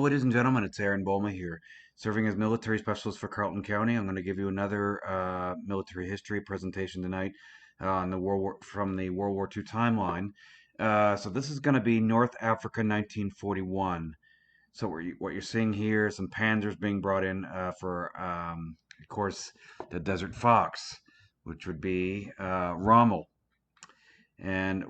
Ladies and gentlemen, it's Aaron Bulma here, serving as military specialist for Carleton County. I'm going to give you another military history presentation tonight on the from the World War II timeline. So this is going to be North Africa 1941. So what you're seeing here is some panzers being brought in for, of course, the Desert Fox, which would be Rommel. And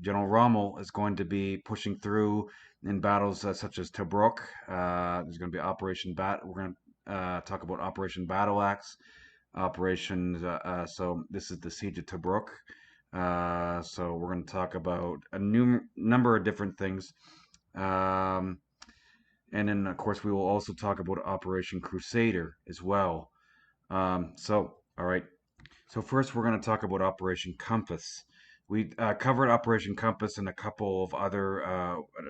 General Rommel, is going to be pushing through in battles such as Tobruk. There's going to be Operation Bat. We're going to talk about Operation Battle Axe. So this is the Siege of Tobruk. So we're going to talk about a new number of different things. Um, and then, of course, we will also talk about Operation Crusader as well. All right. So first, we're going to talk about Operation Compass. We covered Operation Compass in a couple of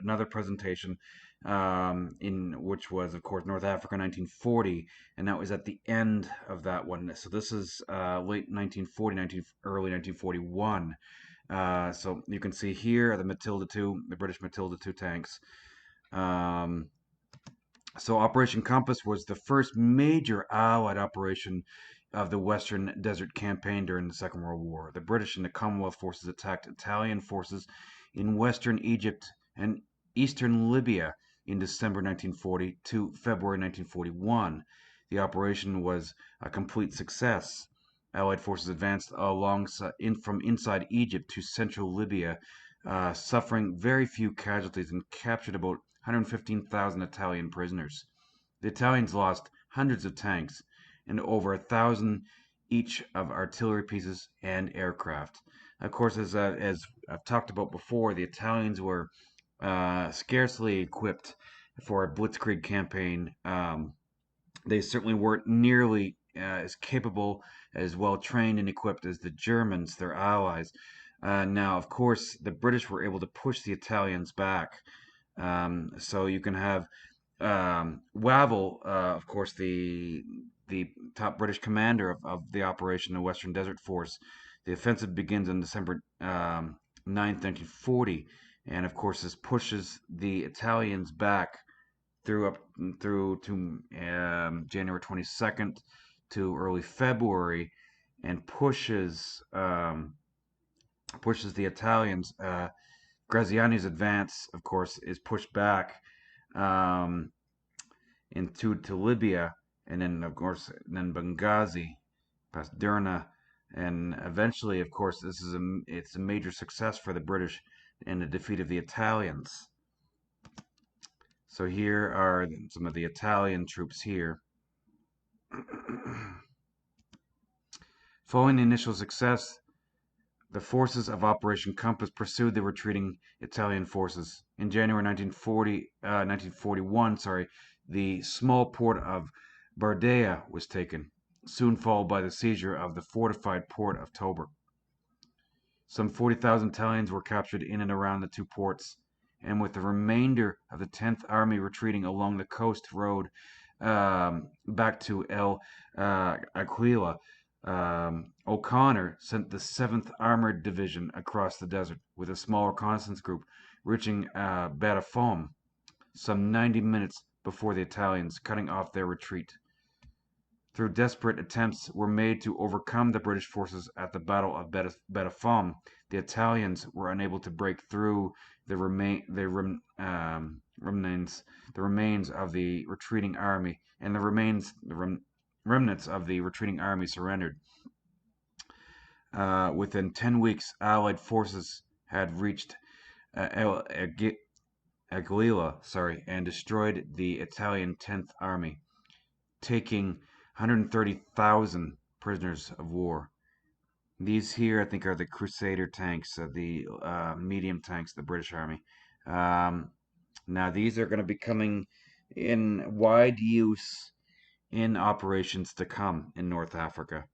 another presentation, in which was, of course, North Africa 1940, and that was at the end of that one. So this is late 1940, early 1941. So you can see here the Matilda II, the British Matilda II tanks. Um, so Operation Compass was the first major Allied operation of the Western Desert Campaign during the Second World War. The British and the Commonwealth forces attacked Italian forces in western Egypt and eastern Libya in December 1940 to February 1941. The operation was a complete success. Allied forces advanced from inside Egypt to central Libya, suffering very few casualties, and captured about 115,000 Italian prisoners. The Italians lost hundreds of tanks and over 1,000 each of artillery pieces and aircraft. Of course, as I've talked about before, the Italians were scarcely equipped for a blitzkrieg campaign. They certainly weren't nearly as capable, as well trained and equipped as the Germans, their allies. Now, of course, the British were able to push the Italians back. So you can have Wavell, of course, the top British commander of the operation, the Western Desert Force. The offensive begins on December 9th, 1940, and of course this pushes the Italians back up through to January 22nd to early February, and pushes the Italians. Graziani's advance, of course, is pushed back um, to Libya, and then of course then Benghazi, past Derna, and eventually, of course, it's a major success for the British in the defeat of the Italians. So here are some of the Italian troops here. Following the initial success, the forces of Operation Compass pursued the retreating Italian forces. In January 1941, the small port of Bardea was taken, soon followed by the seizure of the fortified port of Tobruk. Some 40,000 Italians were captured in and around the two ports, and with the remainder of the 10th Army retreating along the coast road back to El Aquila, O'Connor sent the 7th Armored Division across the desert with a small reconnaissance group, reaching Batafom some 90 minutes before the Italians, cutting off their retreat. Through desperate attempts were made to overcome the British forces at the Battle of Batafom, the Italians were unable to break through the remains of the retreating army, and the remnants of the retreating army surrendered. Within 10 weeks, Allied forces had reached El Aguila, and destroyed the Italian 10th Army, taking 130,000 prisoners of war. These here, I think, are the Crusader tanks, the medium tanks of the British Army. Now, these are going to be coming in wide use in operations to come in North Africa.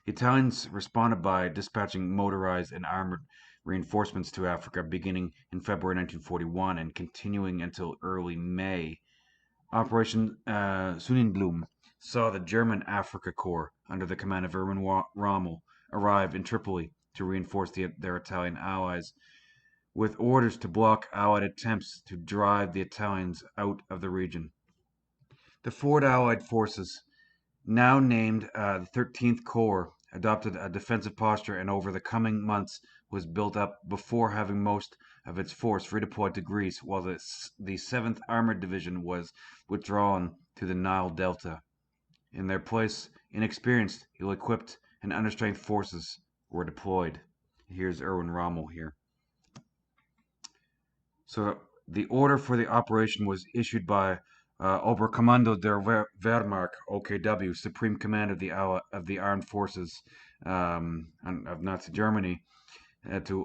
The Italians responded by dispatching motorized and armored reinforcements to Africa beginning in February 1941 and continuing until early May. Operation Sonnenblume saw the German Africa Corps, under the command of Rommel, arrive in Tripoli to reinforce their Italian allies. with orders to block Allied attempts to drive the Italians out of the region. The forward Allied forces, now named the 13th Corps, adopted a defensive posture and over the coming months was built up before having most of its force redeployed to Greece, while the 7th Armored Division was withdrawn to the Nile Delta. In their place, inexperienced, ill-equipped, and understrength forces were deployed. Here's Erwin Rommel here. So the order for the operation was issued by Oberkommando der Wehrmacht (OKW), Supreme Commander of the Armed Forces of Nazi Germany, to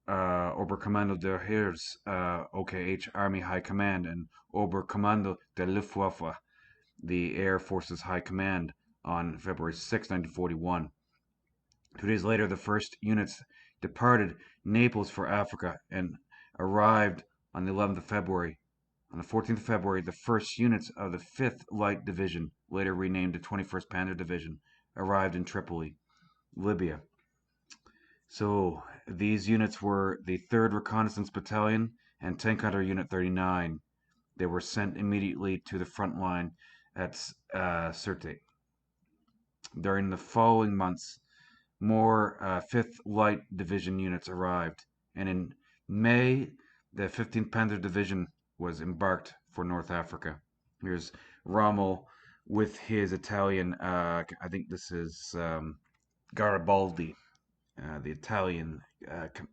Oberkommando der Heers (OKH) Army High Command, and Oberkommando der Luftwaffe, the Air Forces High Command, on February 6, 1941. 2 days later, the first units departed Naples for Africa and arrived on the 11th of February. On the 14th of February, the first units of the 5th Light Division, later renamed the 21st Panzer Division, arrived in Tripoli, Libya. So these units were the 3rd Reconnaissance Battalion and Tank Hunter Unit 39. They were sent immediately to the front line at Sirte. During the following months, more 5th Light Division units arrived, and in May, the 15th Panzer Division was embarked for North Africa. Here's Rommel with his Italian, I think this is Garibaldi, the Italian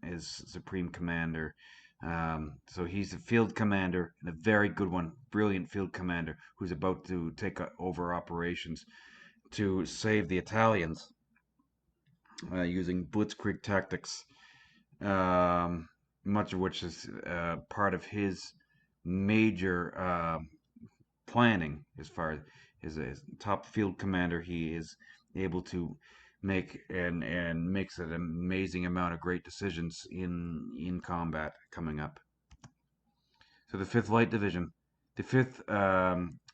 is Supreme Commander. So he's a field commander, and a very good one, brilliant field commander, who's about to take over operations to save the Italians using blitzkrieg tactics, much of which is part of his major planning. As far as his top field commander, he is able to make and makes an amazing amount of great decisions in combat coming up. So the 5th Light Division, the 5th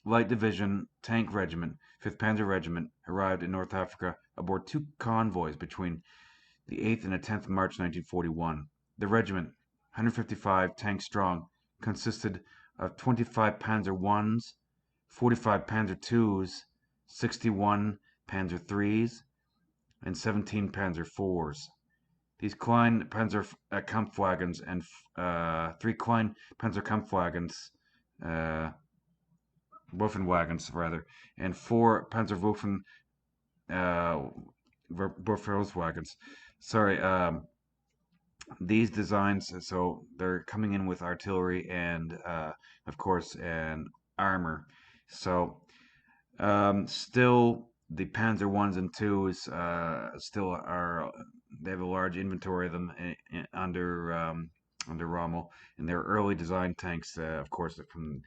Light Division Tank Regiment, 5th Panzer Regiment, arrived in North Africa aboard 2 convoys between the 8th and the 10th of March 1941. The regiment, 155 tanks strong, consisted of 25 Panzer Is, 45 Panzer IIs, 61 Panzer IIIs, and 17 Panzer IVs. These Klein Panzer Kampfwagons and 3 Klein Panzer Kampfwagons, Waffenwagons rather, and 4 Panzer Waffenwagons. Sorry, these designs, so they're coming in with artillery and, of course, and armor. So, still, the Panzer Is and Twos still are. They have a large inventory of them under Rommel, and they're early design tanks, of course, from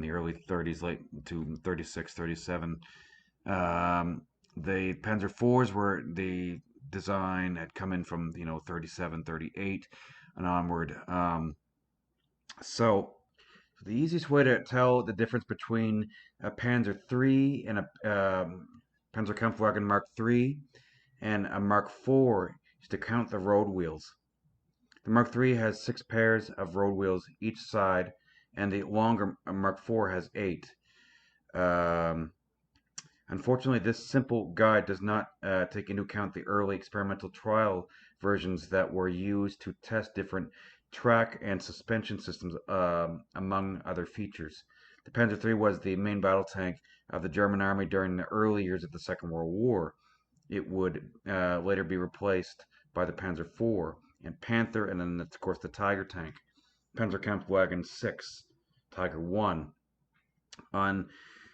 the early 30s, late to 36, 37. The Panzer IVs were the design had come in from 37, 38 and onward. So the easiest way to tell the difference between a Panzer III and a Panzer Kampfwagen Mark III and a Mark IV is to count the road wheels. The Mark III has 6 pairs of road wheels each side, and the longer Mark IV has 8. Unfortunately, this simple guide does not take into account the early experimental trial versions that were used to test different track and suspension systems, among other features. The Panzer III was the main battle tank of the German army during the early years of the Second World War. It would later be replaced by the Panzer IV and Panther, and then, of course, the Tiger tank, Panzerkampfwagen 6, Tiger 1. On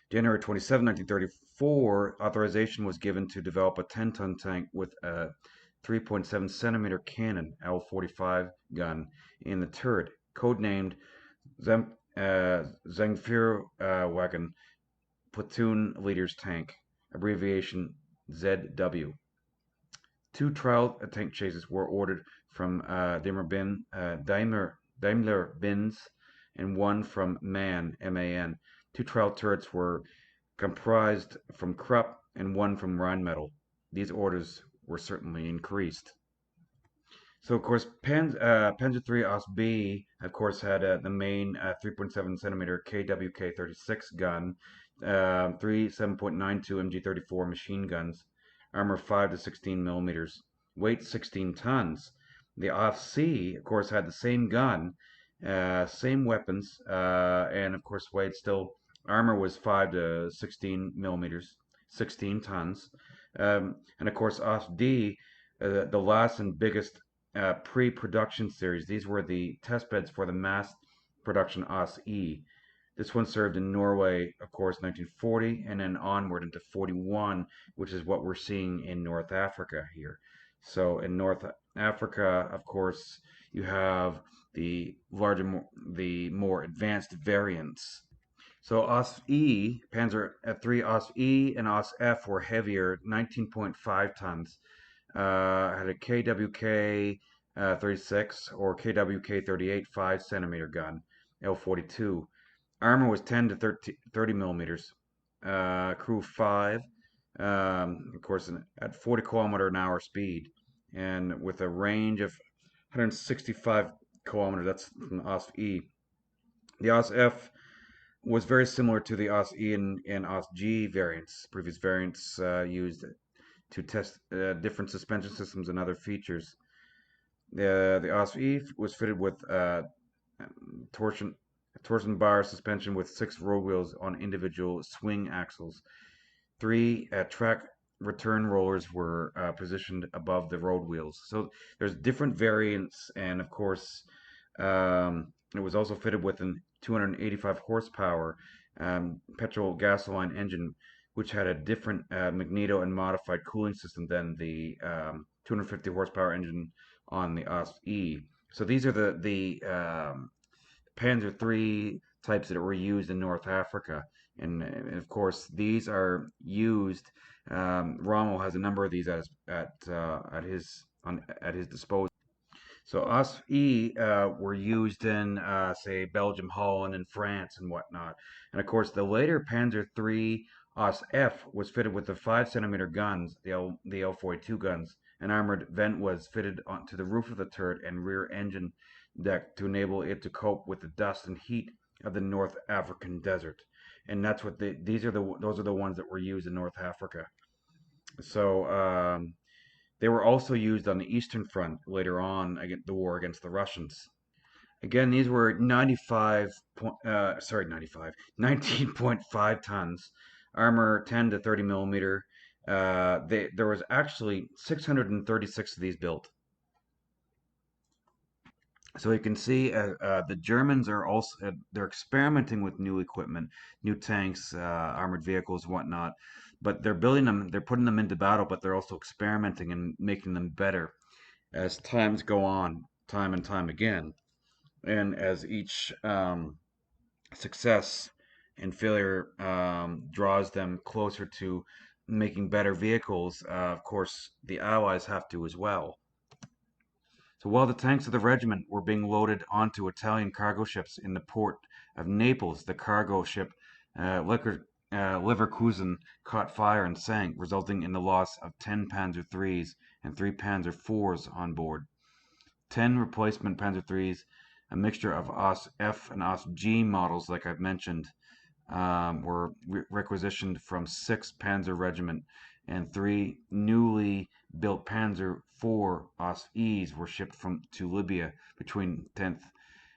January 27, 1934, authorization was given to develop a 10-ton tank with a 3.7 centimeter cannon, L-45 gun, in the turret, codenamed Zengführwagen, Platoon Leader's Tank, abbreviation ZW. 2 trial tank chases were ordered from Daimler Benz and 1 from MAN, MAN. 2 trial turrets were comprised from Krupp and 1 from Rheinmetall. These orders were certainly increased. So of course, Panzer III Os B, of course, had the main 3.7 centimeter KWK 36 gun, three 7.92 MG 34 machine guns, armor 5 to 16 millimeters, weight 16 tons. The Os C, of course, had the same gun, same weapons, and of course, weight still armor was 5 to 16 millimeters, 16 tons, and of course, Os D, the last and biggest pre-production series. These were the test beds for the mass production OS E. This one served in Norway, of course, 1940, and then onward into 41, which is what we're seeing in North Africa here. So in North Africa, of course, you have the larger, the more advanced variants. So OS E, Panzer III OS E and OS F were heavier, 19.5 tons, had a KWK 36 or KWK 38 5 centimeter gun, L42. Armor was 10 to 30 millimeters. Crew 5, of course, at 40 kilometer an hour speed, and with a range of 165 kilometers. That's from OS E. The OS F was very similar to the OS E and OS G variants. Previous variants used to test different suspension systems and other features. The OSE was fitted with torsion torsion bar suspension with 6 road wheels on individual swing axles. 3 track return rollers were positioned above the road wheels. So there's different variants, and of course, it was also fitted with an 285 horsepower petrol gasoline engine, which had a different magneto and modified cooling system than the 250 horsepower engine on the OS E. So these are the Panzer III types that were used in North Africa, and of course these are used. Rommel has a number of these at his disposal. So OS E were used in, say, Belgium, Holland, and France and whatnot. And of course, the later Panzer III OS F was fitted with the 5 centimeter guns, the L42 guns. An armored vent was fitted onto the roof of the turret and rear engine deck to enable it to cope with the dust and heat of the North African desert. And that's what those are the ones that were used in North Africa. So they were also used on the Eastern Front later on against the war against the Russians. Again, these were 19.5 tons, armor 10 to 30 millimeter. There was actually 636 of these built. So you can see the Germans are also they're experimenting with new equipment, new tanks, armored vehicles, whatnot. But they're building them, they're putting them into battle, but they're also experimenting and making them better as times go on, time and time again, and as each success and failure draws them closer to making better vehicles. Of course, the Allies have to as well. So while the tanks of the regiment were being loaded onto Italian cargo ships in the port of Naples, the cargo ship Leverkusen caught fire and sank, resulting in the loss of 10 Panzer IIIs and 3 Panzer IVs on board. 10 replacement Panzer IIIs, a mixture of OS F and OS G models, like I've mentioned, were requisitioned from 6 Panzer Regiment, and 3 newly built Panzer IV OS-Es were shipped to Libya between 10th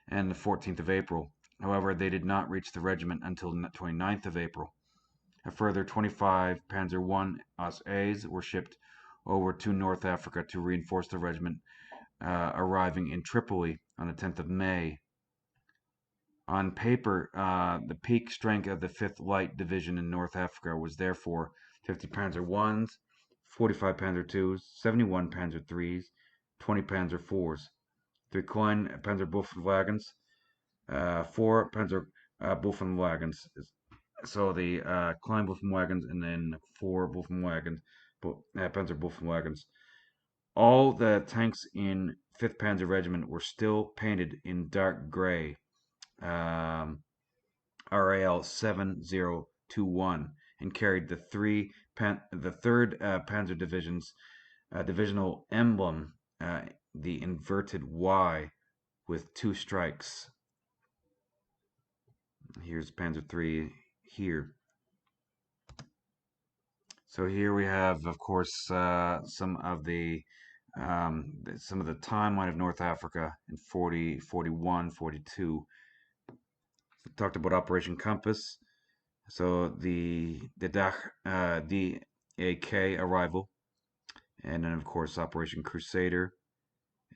and the 14th of April. However, they did not reach the regiment until the 29th of April. A further 25 Panzer I OS-As were shipped over to North Africa to reinforce the regiment, arriving in Tripoli on the 10th of May. On paper, the peak strength of the 5th Light Division in North Africa was therefore 50 Panzer Is, 45 Panzer IIs, 71 Panzer IIIs, 20 Panzer IVs, 3 Klein Panzerwagens, 4 Panzerwagens. So the Klein Wagens and then 4 Panzerwagens. All the tanks in 5th Panzer Regiment were still painted in dark gray, RAL 7021, and carried the 3rd Panzer Division's divisional emblem the inverted Y with 2 strikes. Here's Panzer III here. So here we have, of course, some of the timeline of North Africa in 40, 41, 42. We talked about Operation Compass. So the DAK arrival, and then of course Operation Crusader,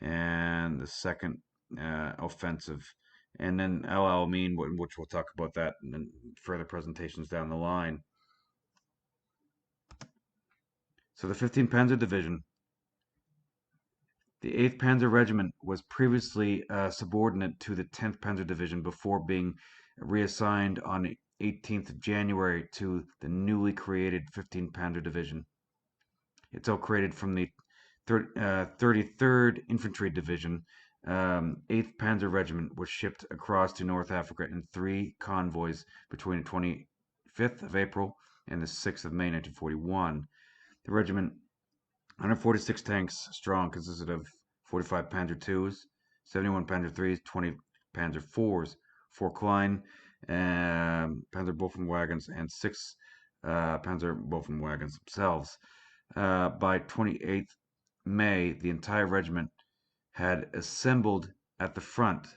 and the second offensive, and then El Alamein, which we'll talk about that in further presentations down the line. So the 15th Panzer Division. The 8th Panzer Regiment was previously subordinate to the 10th Panzer Division before being reassigned on 18th January to the newly created 15th Panzer Division. It's all created from the 33rd Infantry Division. 8th Panzer Regiment was shipped across to North Africa in 3 convoys between the 25th of April and the 6th of May 1941. The regiment, 146 tanks strong, consisted of 45 Panzer IIs, 71 Panzer IIIs, 20 Panzer IVs, 4 Klein Panzerwaffenwagons, and 6 Panzerwaffenwagons themselves. By 28th May, the entire regiment had assembled at the front.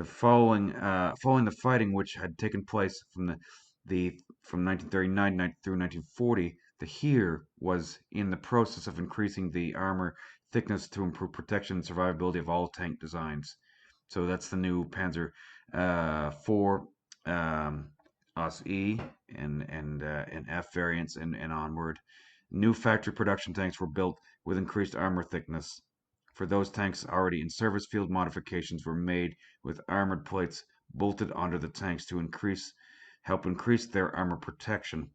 Following the fighting which had taken place from 1939 through 1940, the Heer was in the process of increasing the armor thickness to improve protection and survivability of all tank designs. So that's the new Panzer IV Os E and F variants and onward. New factory production tanks were built with increased armor thickness. For those tanks already in service, field modifications were made with armored plates bolted onto the tanks to help increase their armor protection.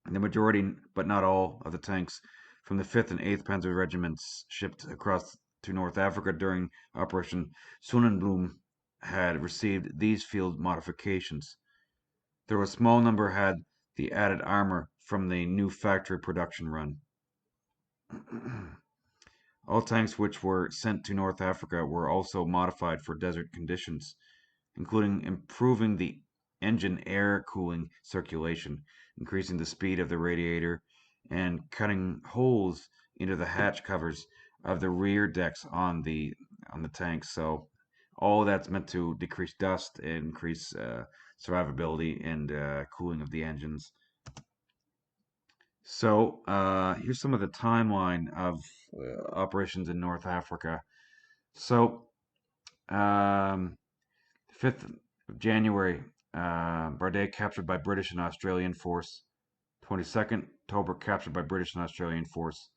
The majority, but not all, of the tanks from the 5th and 8th Panzer Regiments shipped across to North Africa during Operation Sonnenblume had received these field modifications. Though a small number had the added armor from the new factory production run. All tanks which were sent to North Africa were also modified for desert conditions, including improving the engine air cooling circulation, increasing the speed of the radiator, and cutting holes into the hatch covers of the rear decks on the tanks. So all of that's meant to decrease dust and increase survivability and cooling of the engines. So here's some of the timeline of operations in North Africa. So 5th of January, Bardet captured by British and Australian force. 22nd, Tobruk captured by British and Australian force.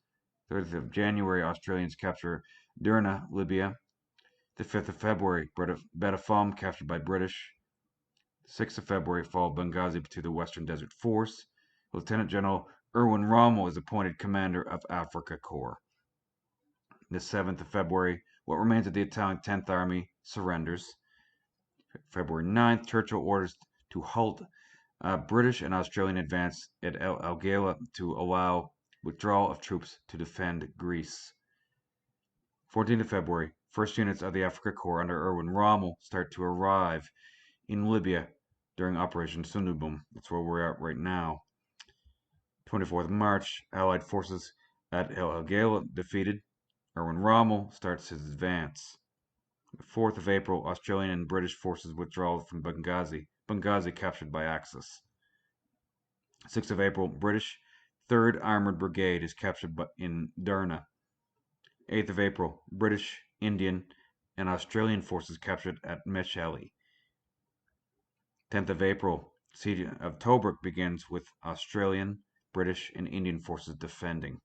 30th of January, Australians capture Derna, Libya. The 5th of February, Betafam captured by British. 6th of February, fall of Benghazi to the Western Desert Force. Lieutenant General Erwin Rommel is appointed commander of Africa Corps. The 7th of February, what remains of the Italian 10th Army surrenders. February 9th, Churchill orders to halt British and Australian advance at El Agheila to allow withdrawal of troops to defend Greece. 14th of February, first units of the Africa Corps under Erwin Rommel start to arrive in Libya during Operation Sundubum. That's where we're at right now. 24th of March, Allied forces at El Agheila defeated. Erwin Rommel starts his advance. The 4th of April, Australian and British forces withdraw from Benghazi. Benghazi captured by Axis. 6th of April, British 3rd Armored Brigade is captured in Derna. 8th of April, British, Indian, and Australian forces captured at Meshali. 10th of April, siege of Tobruk begins with Australian, British, and Indian forces defending.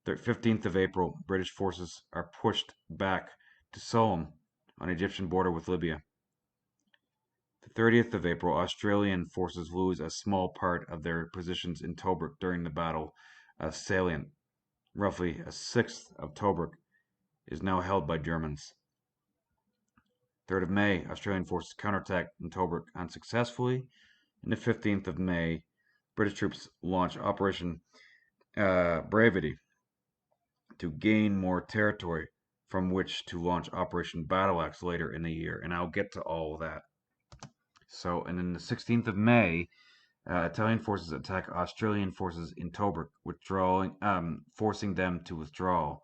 15th of April, British forces are pushed back to Somme on the Egyptian border with Libya. The 30th of April, Australian forces lose a small part of their positions in Tobruk during the battle of Salient. Roughly a sixth of Tobruk is now held by Germans. 3rd of May, Australian forces counterattack in Tobruk unsuccessfully. And the 15th of May, British troops launch Operation Bravity to gain more territory from which to launch Operation Battle Axe later in the year, and I'll get to all of that. So, and then the 16th of May, Italian forces attack Australian forces in Tobruk, forcing them to withdraw.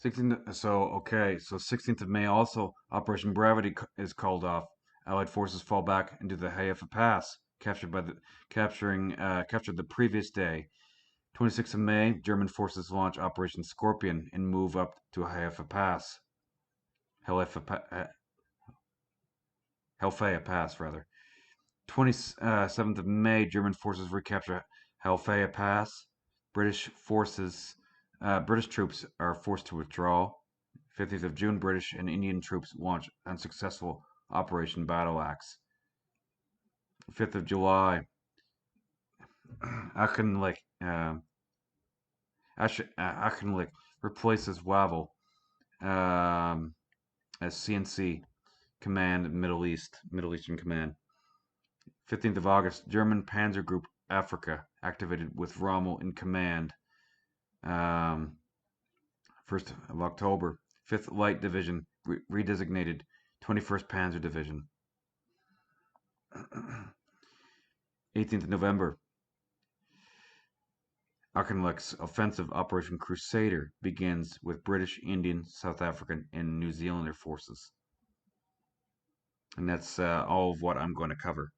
16th of May also, Operation Bravity is called off. Allied forces fall back into the Haifa Pass, captured the previous day. 26th of May, German forces launch Operation Scorpion and move up to Haifa Pass. Hellfaya Pass, rather. 27th of May, German forces recapture Hellfaya Pass. British troops are forced to withdraw. 15th of June, British and Indian troops launch unsuccessful Operation Battle Axe. 5th of July, Achenlich replaces Wavell as CNC Command Middle Eastern Command. 15th of August, German Panzer Group Africa activated with Rommel in command. 1st of October, 5th Light Division redesignated 21st Panzer Division. 18th of November, Auchinleck's offensive Operation Crusader begins with British, Indian, South African, and New Zealander forces. And that's all of what I'm going to cover.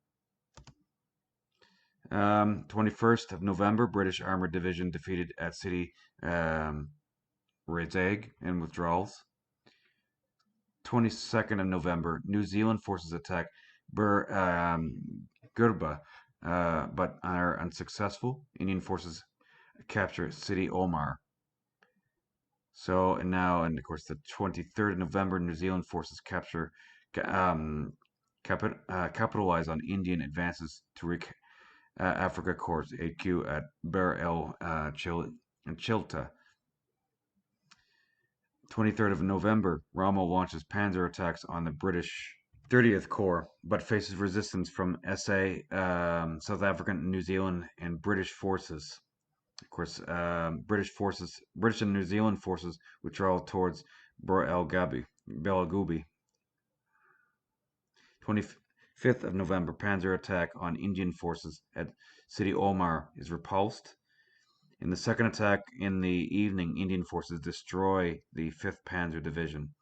21st of November, British Armored Division defeated at City Rezag in withdrawals. 22nd of November, New Zealand forces attack Gurba, but are unsuccessful. Indian forces capture City Omar. So, and of course, the 23rd of November, New Zealand forces capitalize on Indian advances to wreak Africa Corps HQ at Ber El Chilta. 23rd of November, Rommel launches panzer attacks on the British 30th Corps, but faces resistance from SA, South African, New Zealand, and British forces. Of course, British and New Zealand forces withdraw towards Belagoubi. 25th of November, panzer attack on Indian forces at City Omar is repulsed. In the second attack in the evening, Indian forces destroy the 5th Panzer Division.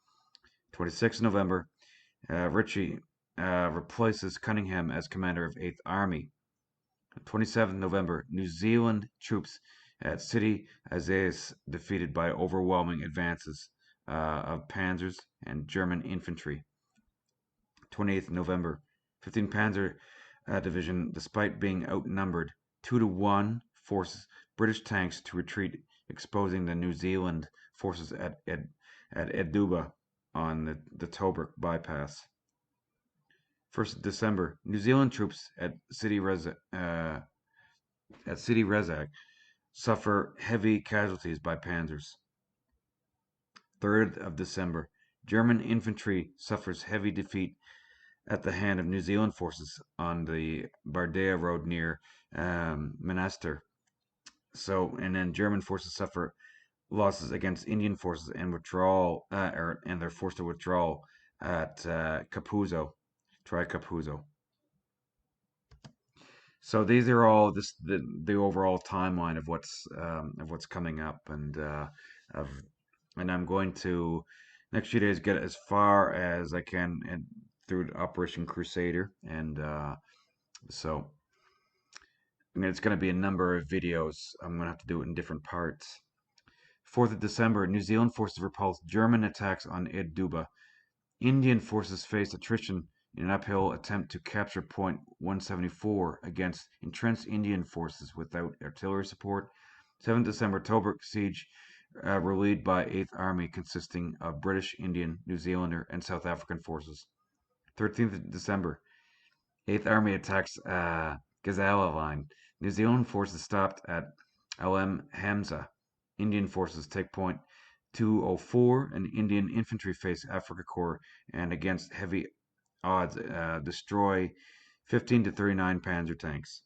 26th November, Ritchie replaces Cunningham as commander of 8th Army. 27th November, New Zealand troops at City Azaz defeated by overwhelming advances of panzers and German infantry. 28th November, 15th Panzer Division, despite being outnumbered 2-1, forces British tanks to retreat, exposing the New Zealand forces at Eduba on the Tobruk bypass. 1st of December, New Zealand troops at City Rezag suffer heavy casualties by panzers. 3rd of December, German infantry suffers heavy defeat at the hand of New Zealand forces on the Bardea Road near Monaster. And then German forces suffer losses against Indian forces and and they're forced to withdraw at Capuzzo. Try Capuzzo. So these are all the overall timeline of what's coming up, and I'm going to next few days get as far as I can through Operation Crusader, and so it's going to be a number of videos. I'm going to have to do it in different parts. 4th of December, New Zealand forces repulse German attacks on Eduba. Indian forces face attrition in an uphill attempt to capture Point 174 against entrenched Indian forces without artillery support. 7th December, Tobruk siege relieved by 8th Army consisting of British, Indian, New Zealander, and South African forces. 13th December, 8th Army attacks Gazala Line. New Zealand forces stopped at Alem Hamza. Indian forces take Point 204, and Indian infantry face Africa Corps and against heavy odds destroy 15 to 39 Panzer tanks.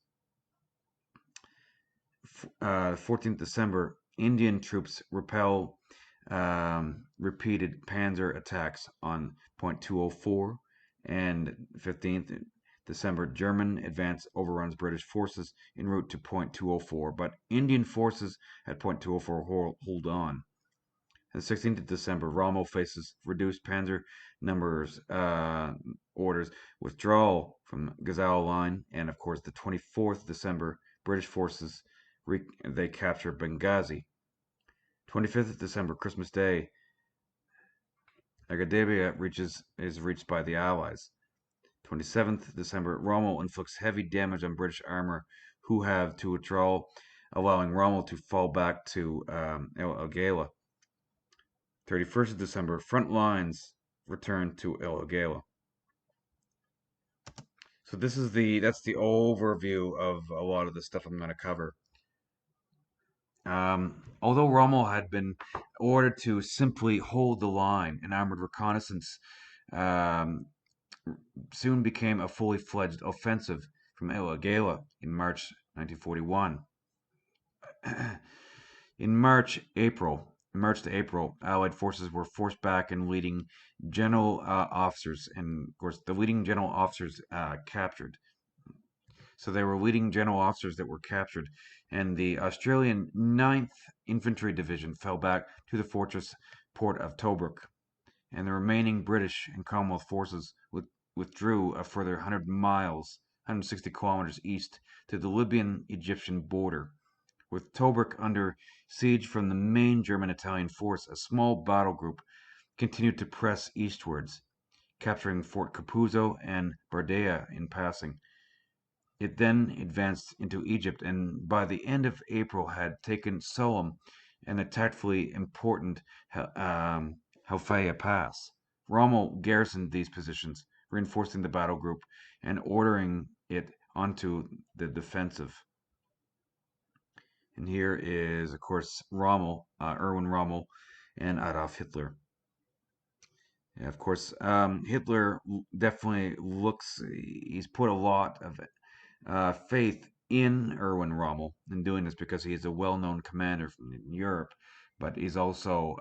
14th December, Indian troops repel repeated Panzer attacks on point 204, and 15th December, German advance overruns British forces en route to point 204, but Indian forces at point 204 hold on. The 16th of December, Rommel faces reduced panzer numbers, orders withdrawal from Gazelle Line, and of course, the 24th December, British forces they capture Benghazi. 25th of December, Christmas Day, Agadir is reached by the Allies. 27th December, Rommel inflicts heavy damage on British armor, who have to withdraw, allowing Rommel to fall back to El Agheila. 31st of December, front lines return to El Agheila. So that's the overview of a lot of the stuff I'm going to cover. Although Rommel had been ordered to simply hold the line, an armored reconnaissance um, soon became a fully fledged offensive from El Agheila in March 1941. In March to April, Allied forces were forced back, and leading general officers, and of course the leading general officers captured. So they were leading general officers that were captured, and the Australian 9th Infantry Division fell back to the fortress port of Tobruk, and the remaining British and Commonwealth forces withdrew a further 100 miles, 160 kilometers east to the Libyan-Egyptian border. With Tobruk under siege from the main German-Italian force, a small battle group continued to press eastwards, capturing Fort Capuzzo and Bardea in passing. It then advanced into Egypt, and by the end of April had taken Sollum and the tactfully important Halfaya Pass. Rommel garrisoned these positions, reinforcing the battle group and ordering it onto the defensive. And here is, of course, Rommel, Erwin Rommel, and Adolf Hitler. Yeah, of course, Hitler definitely he's put a lot of faith in Erwin Rommel in doing this because he is a well known commander from Europe, but he's also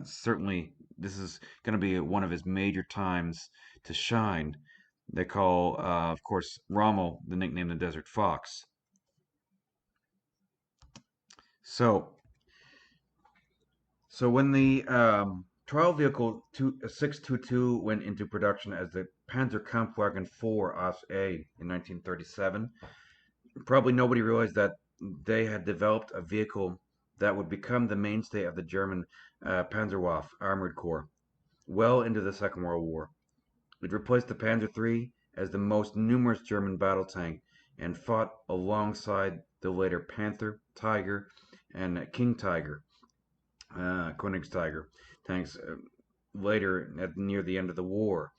certainly, this is going to be one of his major times to shine. They call, of course, Rommel the nickname the Desert Fox. So, so when the trial vehicle 622 went into production as the Panzer Kampfwagen 4 Aus A in 1937, probably nobody realized that they had developed a vehicle that would become the mainstay of the German Panzerwaffe armored corps well into the Second World War. It replaced the Panzer III as the most numerous German battle tank and fought alongside the later Panther, Tiger, and King Tiger, Königstiger tanks later near the end of the war.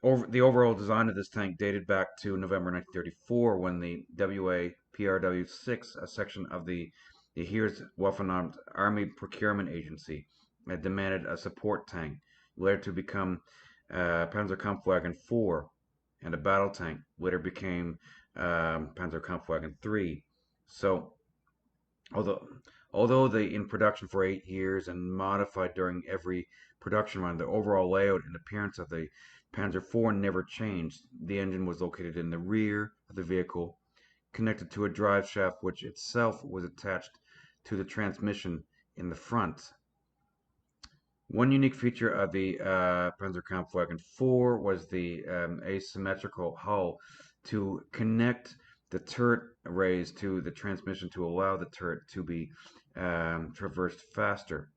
The overall design of this tank dated back to November 1934 when the WA PRW-6, a section of the Heereswaffenamt Army Procurement Agency, had demanded a support tank, later to become Panzerkampfwagen 4, and a battle tank, later became Panzerkampfwagen 3. So, although they in production for 8 years and modified during every production run, the overall layout and appearance of the Panzer IV never changed. The engine was located in the rear of the vehicle, connected to a drive shaft which itself was attached to the transmission in the front. One unique feature of the Panzerkampfwagen 4 was the asymmetrical hull to connect the turret raise to the transmission to allow the turret to be traversed faster.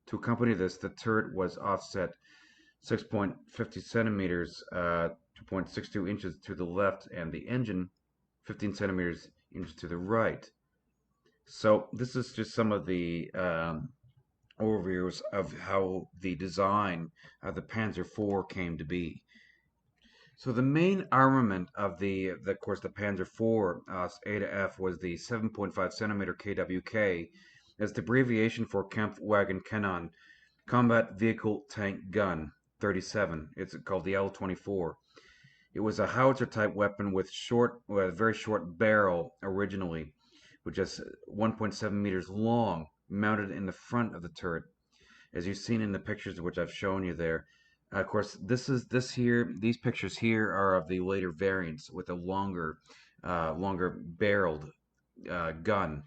To accompany this, the turret was offset 6.50 centimeters, 2.62 inches to the left, and the engine 15 centimeters inches to the right. So this is just some of the overviews of how the design of the Panzer IV came to be. So the main armament of of course, the Panzer IV A to F was the 7.5 centimeter KWK, as the abbreviation for Kampfwagen Kanon, Combat Vehicle Tank Gun 37. It's called the L-24. It was a howitzer type weapon with a very short barrel originally, which is 1.7 meters long, mounted in the front of the turret, as you've seen in the pictures which I've shown you there. Of course, these pictures here are of the later variants with a longer barreled gun.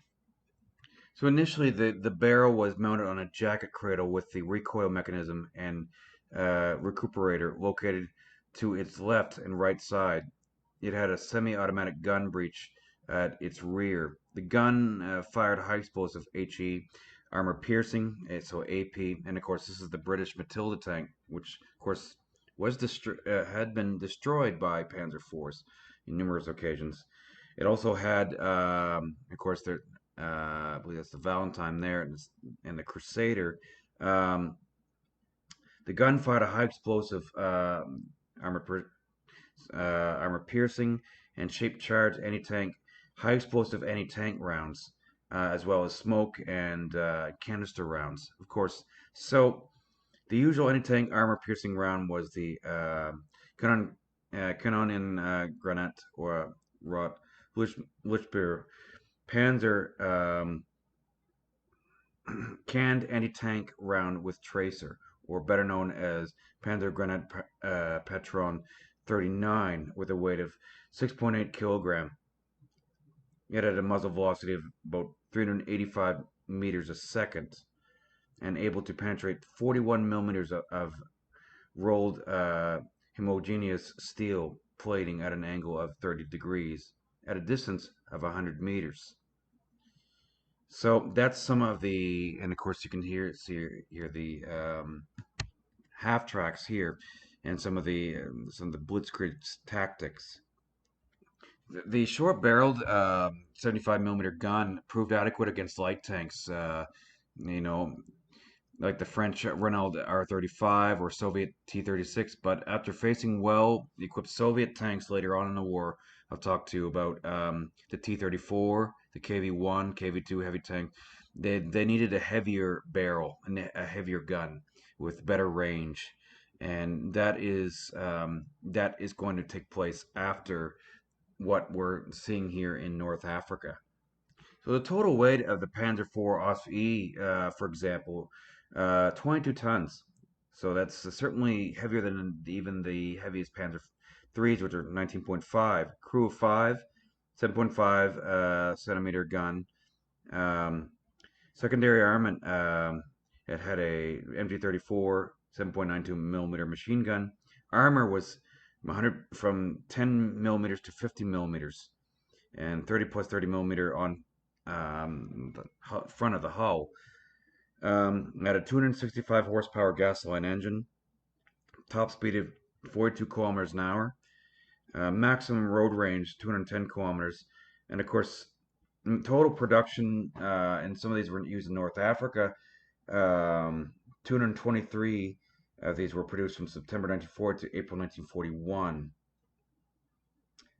So initially, the barrel was mounted on a jacket cradle with the recoil mechanism and recuperator located to its left and right side. It had a semi-automatic gun breech at its rear. The gun fired high explosive HE, armor piercing, so AP, and of course this is the British Matilda tank, which of course had been destroyed by Panzer IVs in numerous occasions. It also had, of course, I believe that's the Valentine there, and the Crusader. Um, the gun fired a high explosive armor armor piercing and shape charged anti-tank, high explosive anti-tank rounds, as well as smoke and canister rounds, of course. So the usual anti-tank armor piercing round was the Kanon in Granat or Rot Lichbeer Panzer canned anti-tank round with tracer, or better known as Panzer Granat Patron 39, with a weight of 6.8 kilogram. It had a muzzle velocity of about 385 meters a second and able to penetrate 41 millimeters of rolled homogeneous steel plating at an angle of 30 degrees at a distance of 100 meters. So that's some of the, and of course you can see here the half tracks here, and some of the blitzkrieg tactics. The short-barreled 75 millimeter gun proved adequate against light tanks. You know, like the French Rommel R-35 or Soviet T-36. But after facing well-equipped Soviet tanks later on in the war, I'll talk to you about the T-34, the KV-1, KV-2 heavy tank. They needed a heavier barrel and a heavier gun with better range, and that is going to take place after what we're seeing here in North Africa. So the total weight of the Panzer IV Os-E, for example, 22 tons. So that's certainly heavier than even the heaviest Panzer IIIs, which are 19.5. Crew of 5, 7.5 centimeter gun. Um, Secondary armament, it had a MG34 7.92 millimeter machine gun. Armor was 100 from 10 millimeters to 50 millimeters, and 30 plus 30 millimeter on the front of the hull. Had a 265 horsepower gasoline engine, top speed of 42 kilometers an hour, maximum road range 210 kilometers, and of course, total production, and some of these were used in North Africa. 223 of these were produced from September 1940 to April 1941.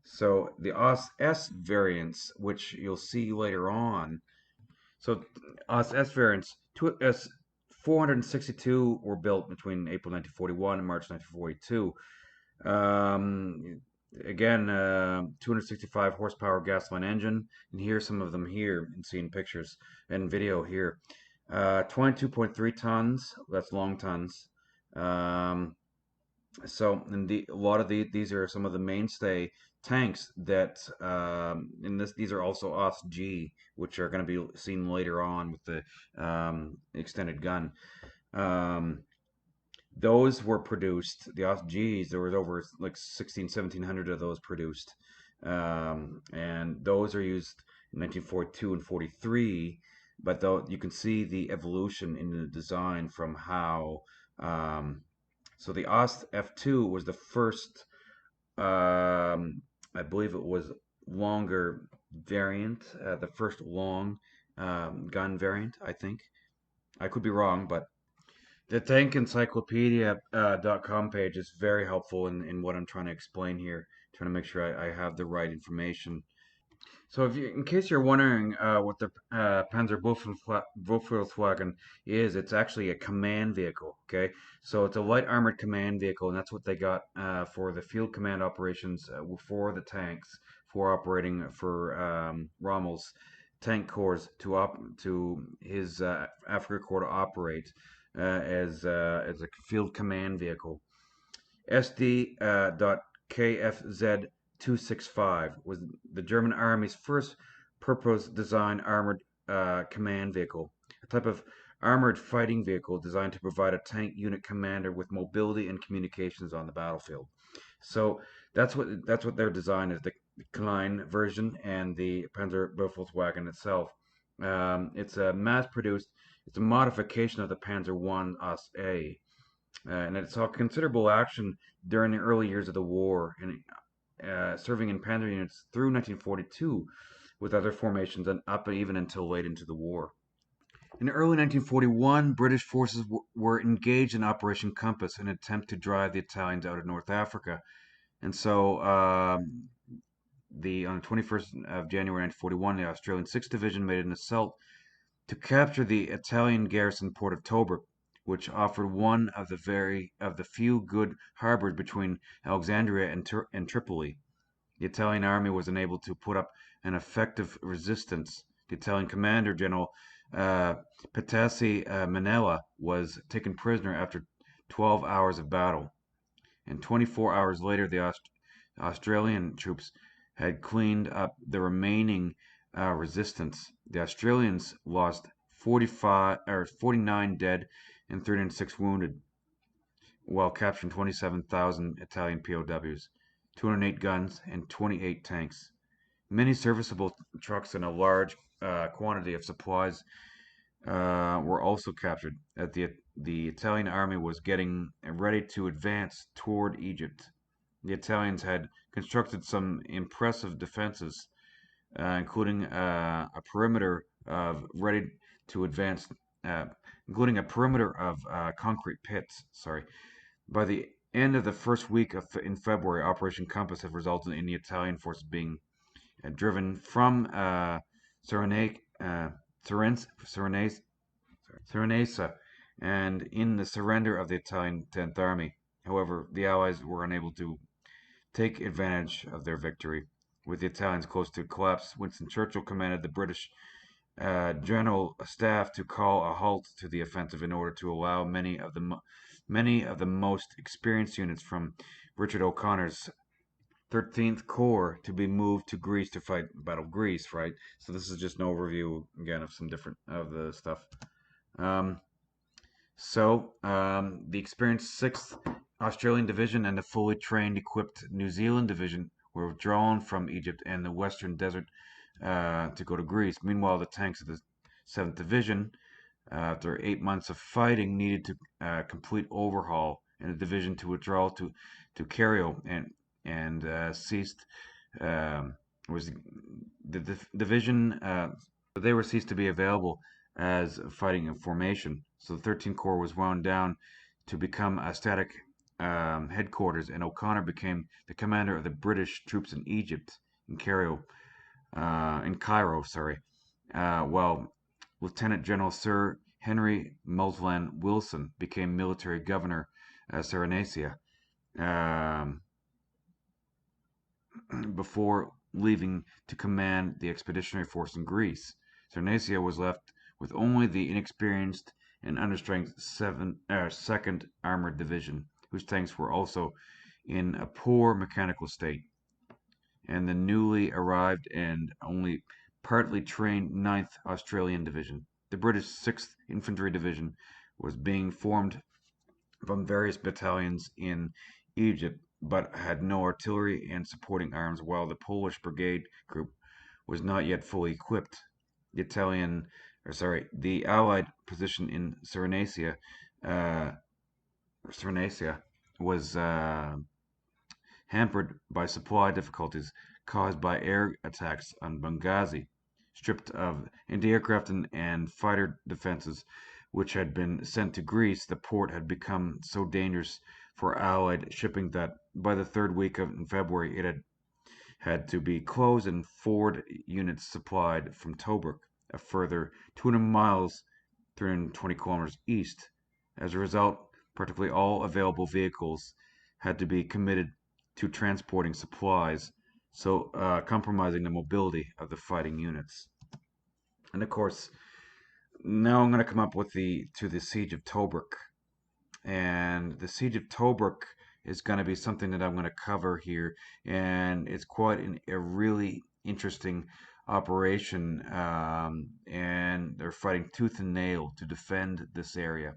So the OS-S variants, which you'll see later on, so OS-S variants, 462 were built between April 1941 and March 1942. Again, 265 horsepower gasoline engine, and here's some of them here, and seeing pictures and video here. 22.3 tons, that's long tons. So, and a lot of these are some of the mainstay tanks that, these are also OS-G, which are going to be seen later on with the extended gun. Those were produced, the OS-Gs, there was over like 1700 of those produced. And those are used in 1942 and 43, but though you can see the evolution in the design from how, so the OS F2 was the first, I believe it was longer variant, the first long gun variant, I think. I could be wrong, but the tankencyclopedia.com page is very helpful in what I'm trying to explain here, trying to make sure I have the right information. So, in case you're wondering what the Panzer Wolfswagen is, it's actually a command vehicle. Okay, so it's a light armored command vehicle, and that's what they got for the field command operations for the tanks for operating for Rommel's tank corps to his Africa Corps to operate as a field command vehicle. SD.KFZ 265 was the German Army's first purpose-designed armored command vehicle, a type of armored fighting vehicle designed to provide a tank unit commander with mobility and communications on the battlefield. So that's what their design is. The Klein version and the Panzer Volkswagen itself. It's a mass-produced. It's a modification of the Panzer I A, and it saw considerable action during the early years of the war, and serving in Panzer units through 1942 with other formations and up even until late into the war. In early 1941, British forces were engaged in Operation Compass, an attempt to drive the Italians out of North Africa. And so, on the 21st of January 1941, the Australian 6th Division made an assault to capture the Italian garrison port of Tobruk, which offered one of the few good harbors between Alexandria and Tripoli. The Italian army was unable to put up an effective resistance. The Italian commander, General uh, Petassi Manella, was taken prisoner after 12 hours of battle, and 24 hours later, the Australian troops had cleaned up the remaining resistance. The Australians lost 49 dead and 306 wounded, while capturing 27,000 Italian POWs, 208 guns, and 28 tanks. Many serviceable trucks and a large quantity of supplies were also captured as the Italian army was getting ready to advance toward Egypt. The Italians had constructed some impressive defenses, including a perimeter of ready to advance, uh, including a perimeter of concrete pits. Sorry. By the end of the first week in February, Operation Compass had resulted in the Italian forces being driven from Cyrenaica, Cyrenaica, and in the surrender of the Italian Tenth Army. However, the Allies were unable to take advantage of their victory. With the Italians close to collapse, Winston Churchill commanded the British General Staff to call a halt to the offensive in order to allow many of the most experienced units from Richard O'Connor's 13th Corps to be moved to Greece to fight Battle of Greece, right? So this is just an overview again of some different of the stuff. Um, the experienced 6th Australian Division and the fully trained, equipped New Zealand Division were withdrawn from Egypt and the Western Desert to go to Greece. Meanwhile, the tanks of the 7th Division, after 8 months of fighting, needed to complete overhaul, and the division to withdraw to Cairo and ceased was the division. They were ceased to be available as fighting in formation. So the 13th Corps was wound down to become a static headquarters, and O'Connor became the commander of the British troops in Egypt, in Cairo, sorry, while Lieutenant General Sir Henry Mulholland Wilson became military governor of Cyrenaica before leaving to command the expeditionary force in Greece. Cyrenaica was left with only the inexperienced and understrength 2nd Armored Division, whose tanks were also in a poor mechanical state, and the newly arrived and only partly trained 9th Australian Division. The British 6th Infantry Division was being formed from various battalions in Egypt, but had no artillery and supporting arms, while the Polish Brigade Group was not yet fully equipped. The Allied position in uh, Cyrenaica was hampered by supply difficulties caused by air attacks on Benghazi. Stripped of anti-aircraft and fighter defenses which had been sent to Greece, the port had become so dangerous for Allied shipping that by the third week in February it had to be closed and forward units supplied from Tobruk, a further 200 miles, 320 kilometers east. As a result, practically all available vehicles had to be committed to transporting supplies, so compromising the mobility of the fighting units. And of course, now I'm going to come up with the siege of Tobruk. And the siege of Tobruk is going to be something that I'm going to cover here, and it's quite a really interesting operation. And they're fighting tooth and nail to defend this area.